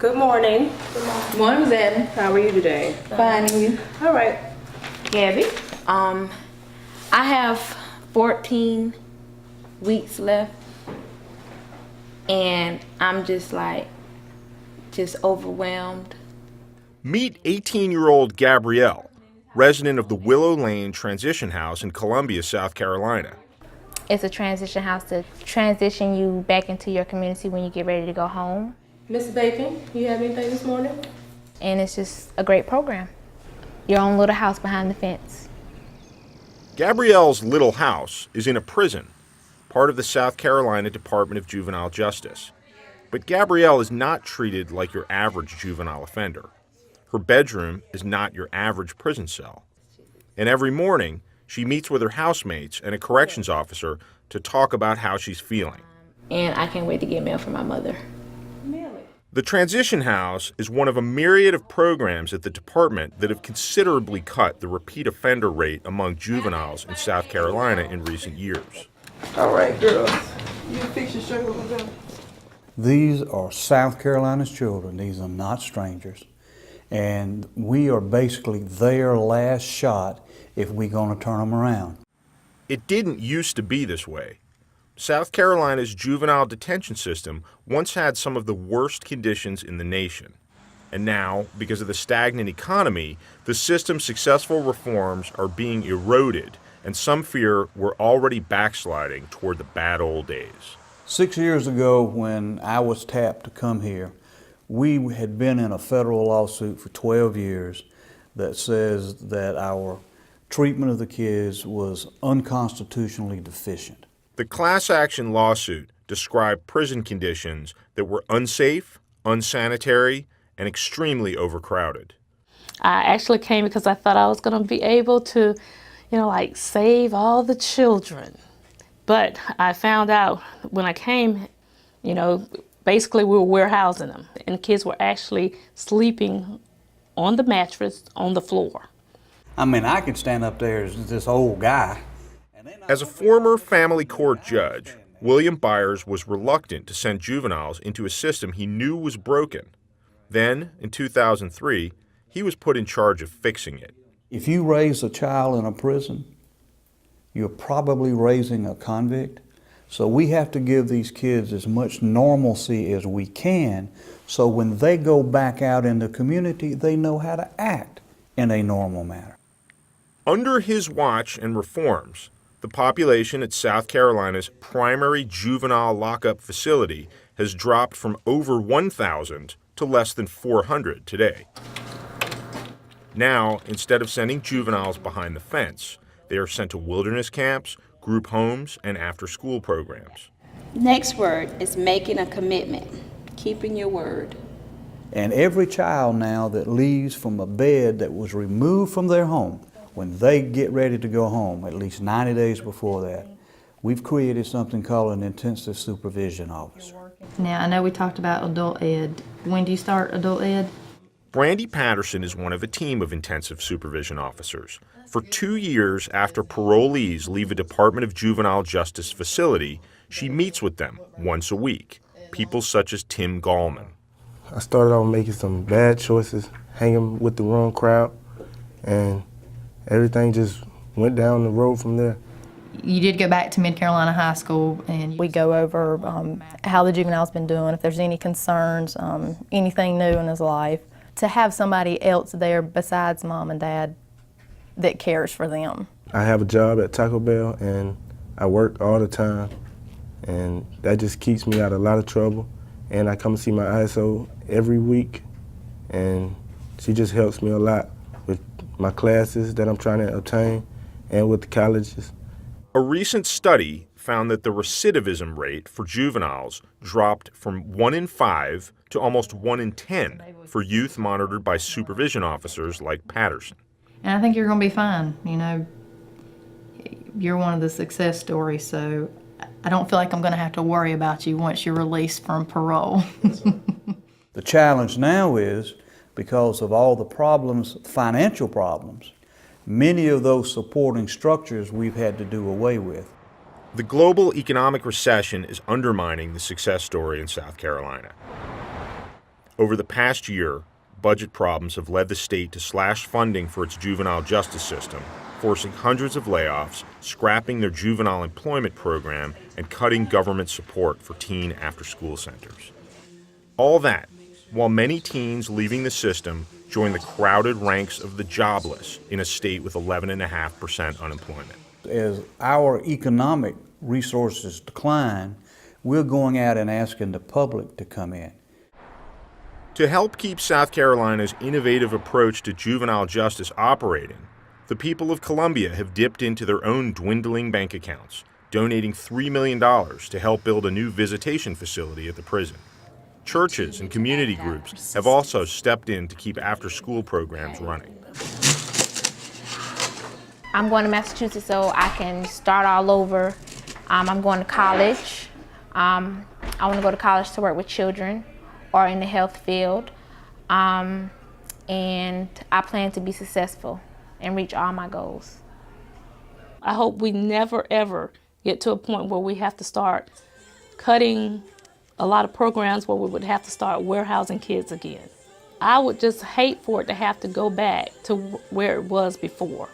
Good morning. Good morning, Zen. How are you today? Fine, and you? All right. Gabby? I have 14 weeks left, and I'm just overwhelmed. Meet 18-year-old Gabrielle, resident of the Willow Lane Transition House in Columbia, South Carolina. It's a transition house to transition you back into your community when you get ready to go home. Miss Bacon, you have anything this morning? And it's just a great program. Your own little house behind the fence. Gabrielle's little house is in a prison, part of the South Carolina Department of Juvenile Justice. But Gabrielle is not treated like your average juvenile offender. Her bedroom is not your average prison cell. And every morning, she meets with her housemates and a corrections officer to talk about how she's feeling. And I can't wait to get mail from my mother. The Transition House is one of a myriad of programs at the department that have considerably cut the repeat offender rate among juveniles in South Carolina in recent years. All right, girls. You fix your shirt over there. These are South Carolina's children. These are not strangers. And we are basically their last shot if we're going to turn them around. It didn't used to be this way. South Carolina's juvenile detention system once had some of the worst conditions in the nation. And now, because of the stagnant economy, the system's successful reforms are being eroded, and some fear we're already backsliding toward the bad old days. 6 years ago, when I was tapped to come here, we had been in a federal lawsuit for 12 years that says that our treatment of the kids was unconstitutionally deficient. The class action lawsuit described prison conditions that were unsafe, unsanitary, and extremely overcrowded. I actually came because I thought I was going to be able to, save all the children. But I found out when I came, basically we were warehousing them, and the kids were actually sleeping on the mattress on the floor. I mean, I could stand up there as this old guy. As a former family court judge, William Byers was reluctant to send juveniles into a system he knew was broken. Then, in 2003, he was put in charge of fixing it. If you raise a child in a prison, you're probably raising a convict. So we have to give these kids as much normalcy as we can, so when they go back out in the community, they know how to act in a normal manner. Under his watch and reforms, the population at South Carolina's primary juvenile lockup facility has dropped from over 1,000 to less than 400 today. Now, instead of sending juveniles behind the fence, they are sent to wilderness camps, group homes, and after-school programs. Next word is making a commitment, keeping your word. And every child now that leaves from a bed that was removed from their home, when they get ready to go home, at least 90 days before that, we've created something called an intensive supervision officer. Now, I know we talked about adult ed. When do you start adult ed? Brandi Patterson is one of a team of intensive supervision officers. For 2 years after parolees leave a Department of Juvenile Justice facility, she meets with them once a week, people such as Tim Gallman. I started off making some bad choices, hanging with the wrong crowd, and everything just went down the road from there. You did go back to Mid-Carolina High School, and we go over how the juvenile's been doing, if there's any concerns, anything new in his life. To have somebody else there besides mom and dad that cares for them. I have a job at Taco Bell, and I work all the time, and that just keeps me out of a lot of trouble. And I come see my ISO every week, and she just helps me a lot with my classes that I'm trying to obtain and with the colleges. A recent study found that the recidivism rate for juveniles dropped from 1 in 5 to almost 1 in 10 for youth monitored by supervision officers like Patterson. And I think you're going to be fine. You're one of the success stories, so I don't feel like I'm going to have to worry about you once you're released from parole. The challenge now is, because of all the problems, financial problems, many of those supporting structures we've had to do away with. The global economic recession is undermining the success story in South Carolina. Over the past year, budget problems have led the state to slash funding for its juvenile justice system, forcing hundreds of layoffs, scrapping their juvenile employment program, and cutting government support for teen after-school centers. All that, while many teens leaving the system join the crowded ranks of the jobless in a state with 11.5% unemployment. As our economic resources decline, we're going out and asking the public to come in. To help keep South Carolina's innovative approach to juvenile justice operating, the people of Columbia have dipped into their own dwindling bank accounts, donating $3 million to help build a new visitation facility at the prison. Churches and community groups have also stepped in to keep after-school programs running. I'm going to Massachusetts so I can start all over. I'm going to college. I want to go to college to work with children or in the health field. And I plan to be successful and reach all my goals. I hope we never, ever get to a point where we have to start cutting a lot of programs where we would have to start warehousing kids again. I would just hate for it to have to go back to where it was before.